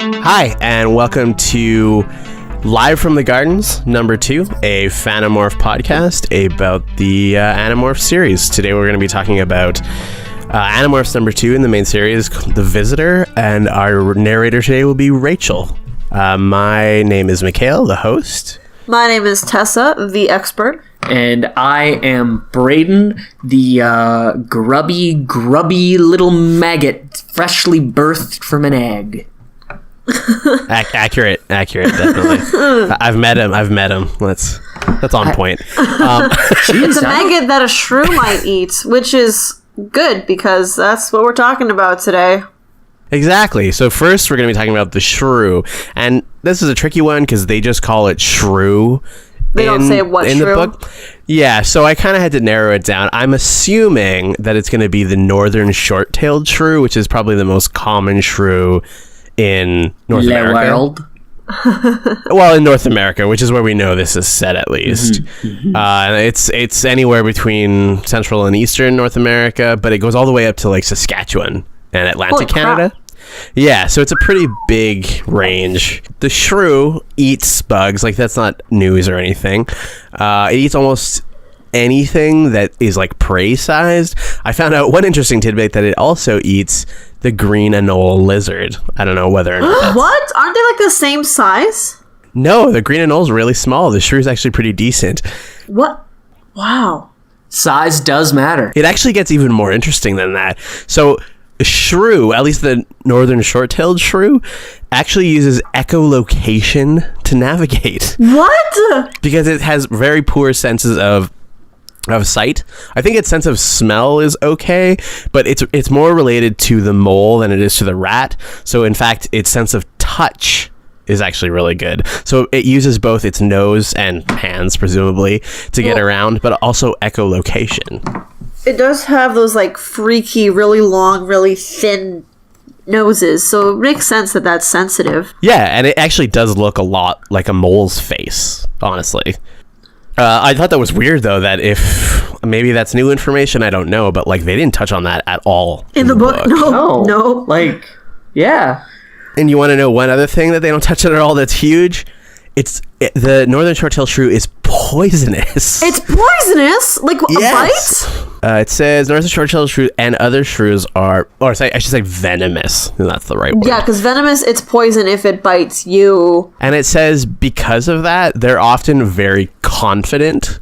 Hi, and welcome to Live from the Gardens, number 2, a Fanimorph podcast about the Animorphs series. Today we're going to be talking about Animorphs number 2 in the main series, The Visitor, and our narrator today will be Rachel. My name is Mikhail, the host. My name is Tessa, the expert. And I am Braden, the grubby little maggot freshly birthed from an egg. Accurate, definitely. I've met him. That's on point. It's a maggot that a shrew might eat, which is good because that's what we're talking about today. Exactly. So first we're going to be talking about the shrew. And this is a tricky one because they just call it shrew. They don't say what in shrew. The book. Yeah, so I kind of had to narrow it down. I'm assuming that it's going to be the Northern Short-Tailed Shrew, which is probably the most common shrew in North America. World. Well, in North America, which is where we know this is set at least. It's anywhere between Central and Eastern North America, but it goes all the way up to like Saskatchewan and Atlantic Canada. Yeah, so it's a pretty big range. The shrew eats bugs, like that's not news or anything. It eats almost anything that is like prey sized. I found out one interesting tidbit that it also eats the green anole lizard. I don't know whether or not that's... What? Aren't they like the same size? No, the green anole is really small. The shrew is actually pretty decent. What? Wow. Size does matter. It actually gets even more interesting than that. So the shrew, at least the Northern Short-Tailed Shrew, actually uses echolocation to navigate. What? Because it has very poor senses of sight. I think its sense of smell is okay, but it's more related to the mole than it is to the rat. So in fact, its sense of touch is actually really good. So it uses both its nose and hands, presumably, to get around, but also echolocation. It does have those like freaky, really long, really thin noses, so it makes sense that that's sensitive. Yeah, and it actually does look a lot like a mole's face, honestly. I thought that was weird, though, that if maybe that's new information, I don't know, but like they didn't touch on that at all in the book. No. Like, yeah. And you want to know one other thing that they don't touch on at all that's huge? The Northern Short-Tailed Shrew is poisonous. It's poisonous? Like yes. a bite? It says Northern Short-Tailed Shrew and other shrews are, I should say venomous. That's the right word. Yeah, because venomous, it's poison if it bites you. And it says because of that, they're often very confident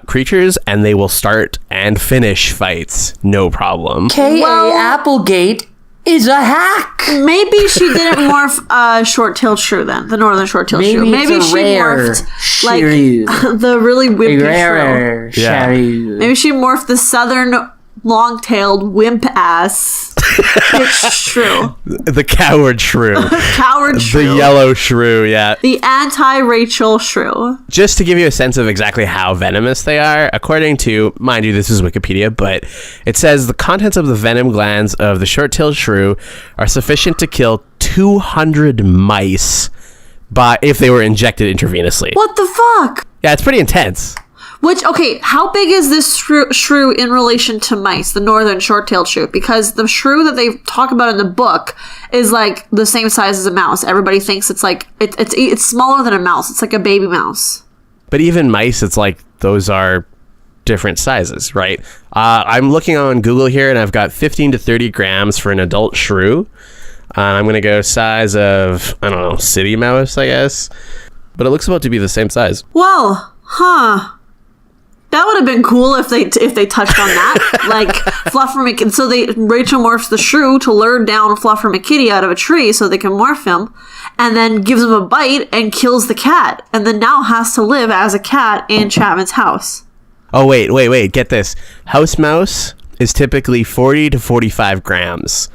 creatures, and they will start and finish fights, no problem. K.A. Applegate is a hack. Maybe she didn't morph Short-Tailed Shrew then, the Northern Short-Tailed Shrew. Maybe she morphed like the really wimpy shrew. Yeah. Maybe she morphed the Southern long-tailed wimp ass shrew. The coward shrew. Coward shrew. The yellow shrew, yeah. The anti-Rachel shrew. Just to give you a sense of exactly how venomous they are, according to, mind you, this is Wikipedia, but it says the contents of the venom glands of the short-tailed shrew are sufficient to kill 200 mice if they were injected intravenously. What the fuck? Yeah, it's pretty intense. How big is this shrew in relation to mice, the Northern Short-Tailed Shrew? Because the shrew that they talk about in the book is like the same size as a mouse. Everybody thinks it's like, it's smaller than a mouse. It's like a baby mouse. But even mice, it's like, those are different sizes, right? I'm looking on Google here, and I've got 15 to 30 grams for an adult shrew. I'm going to go size of, I don't know, city mouse, I guess. But it looks about to be the same size. Well, that would have been cool if they touched on that. Like Fluffer McKitty. So Rachel morphs the shrew to lure down Fluffer McKitty out of a tree so they can morph him, and then gives him a bite and kills the cat, and then now has to live as a cat in Chapman's house. Oh wait! Get this. House mouse is typically 40 to 45 grams.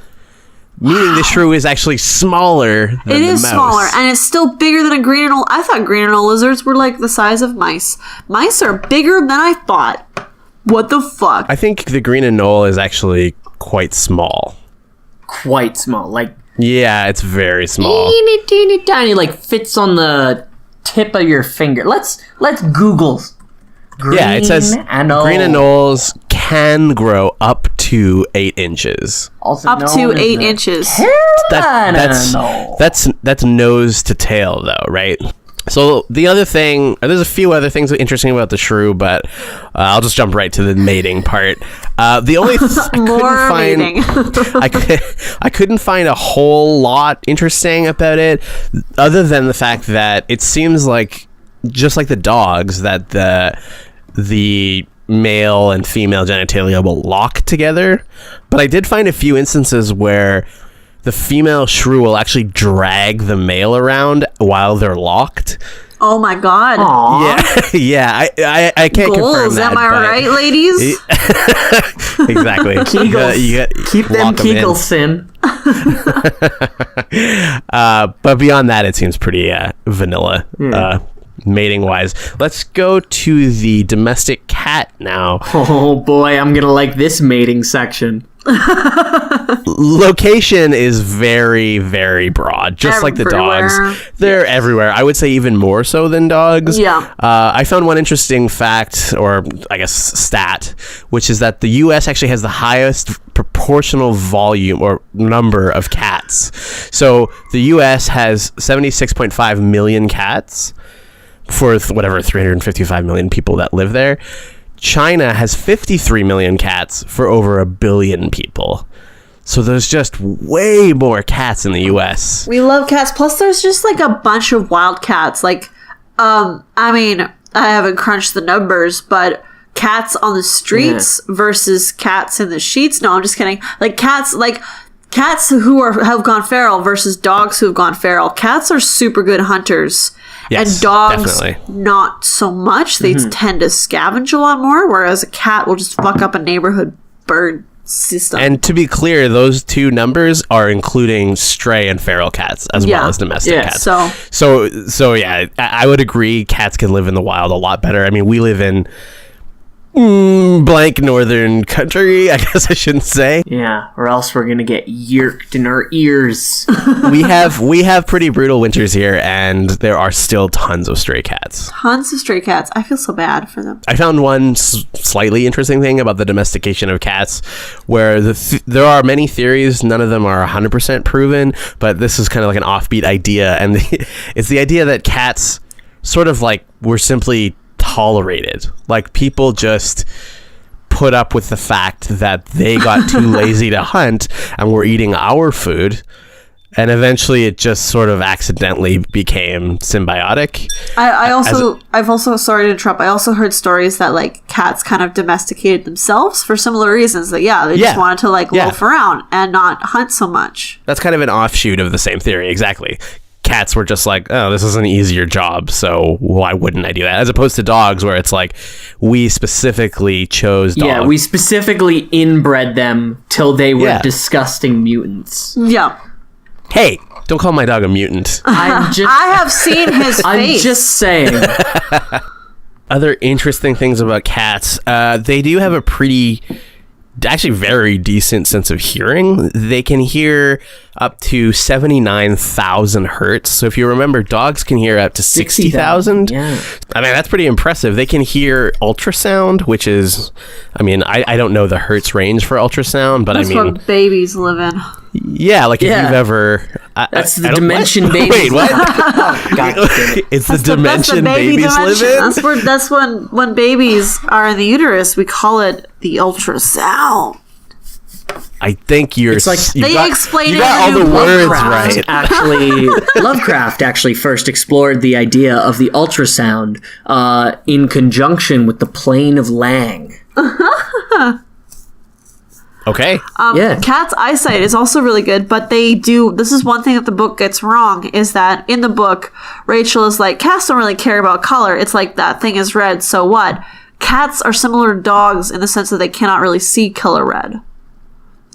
Meaning the shrew is actually smaller than the mouse. It is smaller, and it's still bigger than a green anole. I thought green anole lizards were like the size of mice. Mice are bigger than I thought. What the fuck? I think the green anole is actually quite small. Quite small, like... Yeah, it's very small. Teeny tiny, like fits on the tip of your finger. Let's Google. Yeah, it says green anoles can grow up to 8 inches. Also Up to known as 8 the inches. That's nose to tail, though, right? So the other thing, there's a few other things interesting about the shrew, but I'll just jump right to the mating part. The only I couldn't find a whole lot interesting about it, other than the fact that it seems like, just like the dogs, that the male and female genitalia will lock together. But I did find a few instances where the female shrew will actually drag the male around while they're locked. Oh my god. Aww. Yeah. I can't confirm that. Am I right, ladies? Exactly. Kegels. Keep them Kegels in. But beyond that, it seems pretty vanilla. Mating wise. Let's go to the domestic cat now. Oh boy, I'm gonna like this mating section. Location is very, very broad, just like the dogs. They're everywhere. I would say even more so than dogs. Yeah. I found one interesting fact, or I guess stat, which is that the U.S. actually has the highest proportional volume or number of cats. So the U.S. has 76.5 million cats for whatever 355 million people that live there. China has 53 million cats for over 1 billion people. So there's just way more cats in the US. We love cats. Plus, there's just like a bunch of wild cats. Like, I mean, I haven't crunched the numbers, but cats on the streets versus cats in the sheets. No, I'm just kidding. Like cats who have gone feral versus dogs who have gone feral. Cats are super good hunters. Yes, and dogs, definitely. not so much. They tend to scavenge a lot more, whereas a cat will just fuck up a neighborhood bird system. And to be clear, those two numbers are including stray and feral cats as well as domestic cats. So yeah, I would agree. Cats can live in the wild a lot better. I mean, we live in blank northern country, I guess I shouldn't say. Yeah, or else we're gonna get yerked in our ears. we have pretty brutal winters here, and there are still tons of stray cats. Tons of stray cats. I feel so bad for them. I found one slightly interesting thing about the domestication of cats, where there are many theories. None of them are 100% proven, but this is kind of like an offbeat idea, and it's the idea that cats sort of like were simply tolerated. Like, people just put up with the fact that they got too lazy to hunt and were eating our food, and eventually it just sort of accidentally became symbiotic. I've also, sorry to interrupt, I also heard stories that like cats kind of domesticated themselves for similar reasons. That they just wanted to loaf around and not hunt so much. That's kind of an offshoot of the same theory. Exactly. Cats were just like, oh, this is an easier job, so why wouldn't I do that? As opposed to dogs, where it's like, we specifically chose dogs. Yeah, we specifically inbred them till they were disgusting mutants. Yeah. Hey, don't call my dog a mutant. I have seen his face. I'm just saying. Other interesting things about cats, they do have a actually very decent sense of hearing. They can hear up to 79,000 hertz. So if you remember, dogs can hear up to 60,000. Yeah. I mean, that's pretty impressive. They can hear ultrasound, which is, I mean, I don't know the hertz range for ultrasound, but that's what babies live in. Yeah, like if you've ever... That's the dimension babies. Wait, what? God, it's the dimension babies live in? That's when babies are in the uterus, we call it the ultrasound. I think you explain it. You got all the words right. Lovecraft actually first explored the idea of the ultrasound in conjunction with the plane of Lang. Okay. Cats' eyesight is also really good, but this is one thing that the book gets wrong, is that in the book, Rachel is like, cats don't really care about color. It's like, that thing is red, so what? Cats are similar to dogs in the sense that they cannot really see color red.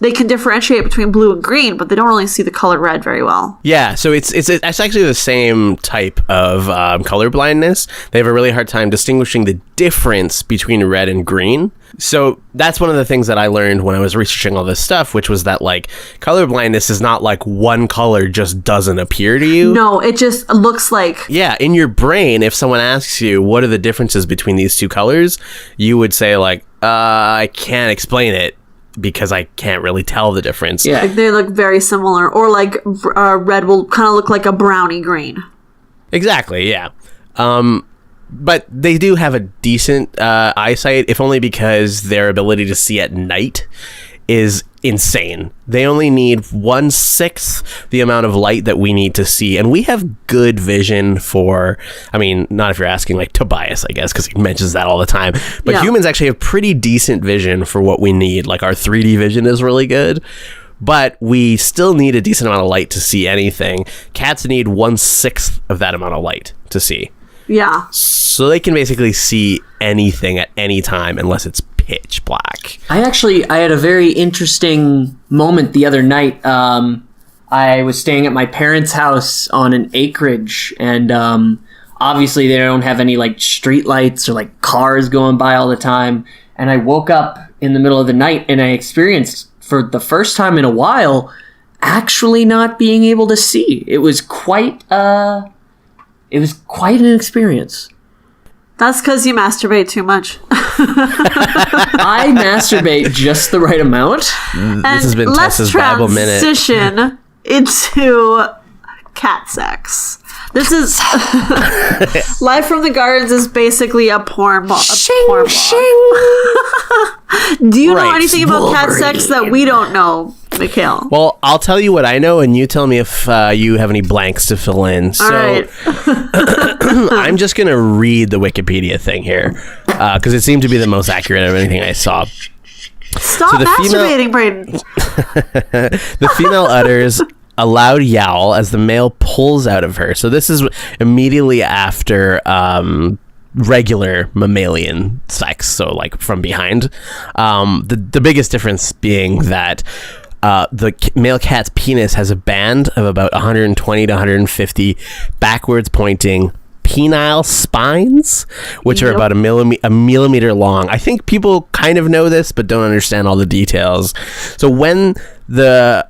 They can differentiate between blue and green, but they don't really see the color red very well. Yeah, so it's actually the same type of color blindness. They have a really hard time distinguishing the difference between red and green. So that's one of the things that I learned when I was researching all this stuff, which was that like color blindness is not like one color just doesn't appear to you. No, it just looks like... Yeah, in your brain, if someone asks you what are the differences between these two colors, you would say like, I can't explain it because I can't really tell the difference. Yeah. Like they look very similar, or like red will kind of look like a brownie green. Exactly, yeah. But they do have a decent eyesight, if only because their ability to see at night is insane. They only need 1/6 the amount of light that we need to see, and we have good vision for, I mean, not if you're asking like Tobias, I guess, because he mentions that all the time, but Yeah. humans actually have pretty decent vision for what we need. Like our 3D vision is really good, but we still need a decent amount of light to see anything. Cats need 1/6 of that amount of light to see. Yeah. So they can basically see anything at any time unless it's pitch black. I had a very interesting moment the other night. I was staying at my parents' house on an acreage, and obviously they don't have any like street lights or like cars going by all the time. And I woke up in the middle of the night and I experienced, for the first time in a while, actually not being able to see. It was quite an experience. That's because you masturbate too much. I masturbate just the right amount. And This has been let's Tessa's Bible Minute. transition into cat sex. This is Live from the Gardens is basically a porn blog. Do you know Right. anything about cat sex that we don't know, Mikhail? Well, I'll tell you what I know, and you tell me if you have any blanks to fill in. So, All right. I'm just going to read the Wikipedia thing here, because it seemed to be the most accurate of anything I saw. Stop So the masturbating, Brayden. The female utters a loud yowl as the male pulls out of her. So this is immediately after regular mammalian sex, so like from behind. The biggest difference being that the male cat's penis has a band of about 120 to 150 backwards pointing penile spines, which are about a millimeter long. I think people kind of know this, but don't understand all the details. So when the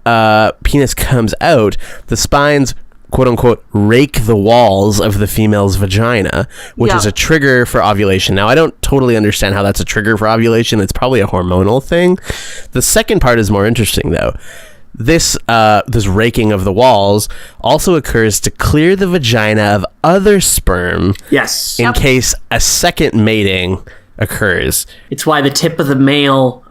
penis comes out, the spines, quote unquote, rake the walls of the female's vagina, which is a trigger for ovulation. Now, I don't totally understand how that's a trigger for ovulation. It's probably a hormonal thing. The second part is more interesting, though. This raking of the walls also occurs to clear the vagina of other sperm Yes. in case a second mating occurs. It's why the tip of the male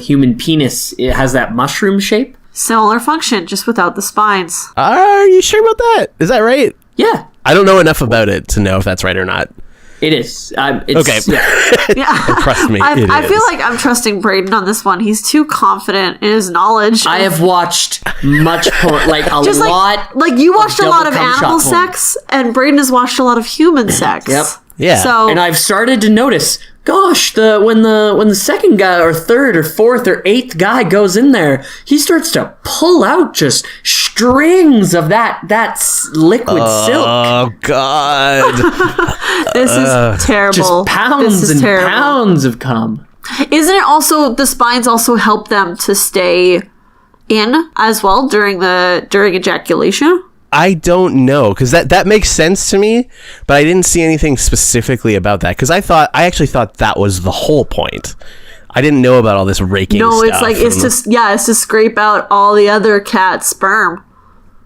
human penis, it has that mushroom shape. Similar function, just without the spines. Are you sure about that? Is that right? Yeah, I don't know enough about it to know if that's right or not. it is. Okay. Yeah. Trust me, I it feel is. like I'm trusting Brayden on this one. He's too confident in his knowledge. I have watched much porn, like a just lot. like you watched a double lot of cum shot animal porn. sex, and Brayden has watched a lot of human sex. Yep. Yeah. So And I've started to notice, gosh, when the second guy or third or fourth or eighth guy goes in there, he starts to pull out just strings of that liquid silk. Oh God! this is terrible. Just pounds this is and terrible. pounds of cum. Isn't it also the spines also help them to stay in as well during ejaculation? I don't know, because that makes sense to me, but I didn't see anything specifically about that, because I actually thought that was the whole point. I didn't know about all this raking No, stuff. it's like it's to scrape out all the other cat sperm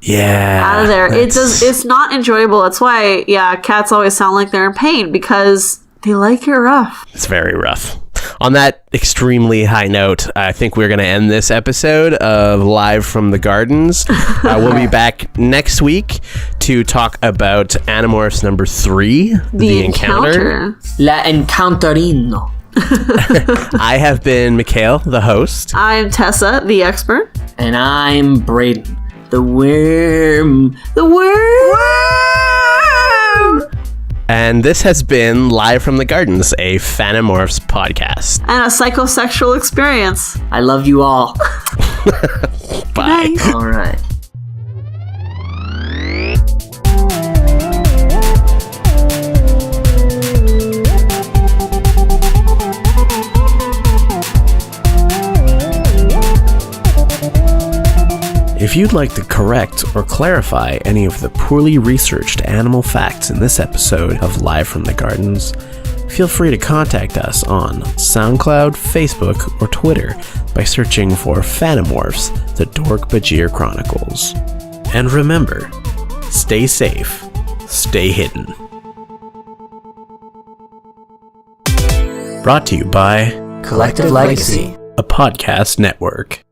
out of there. It's not enjoyable. That's why cats always sound like they're in pain, because they like it rough. It's very rough. On that extremely high note, I think we're going to end this episode of Live from the Gardens. We'll be back next week to talk about Animorphs number 3, The Encounter. La Encounterino. I have been Mikhail, the host. I'm Tessa, the expert. And I'm Braden, the worm. The worm! And this has been Live from the Gardens, a Fanimorphs podcast. And a psychosexual experience. I love you all. Bye. Nice. All right. If you'd like to correct or clarify any of the poorly researched animal facts in this episode of Live from the Gardens, feel free to contact us on SoundCloud, Facebook, or Twitter by searching for Fanimorphs, the Dork-Bajir Chronicles. And remember, stay safe, stay hidden. Brought to you by Collective Legacy, a podcast network.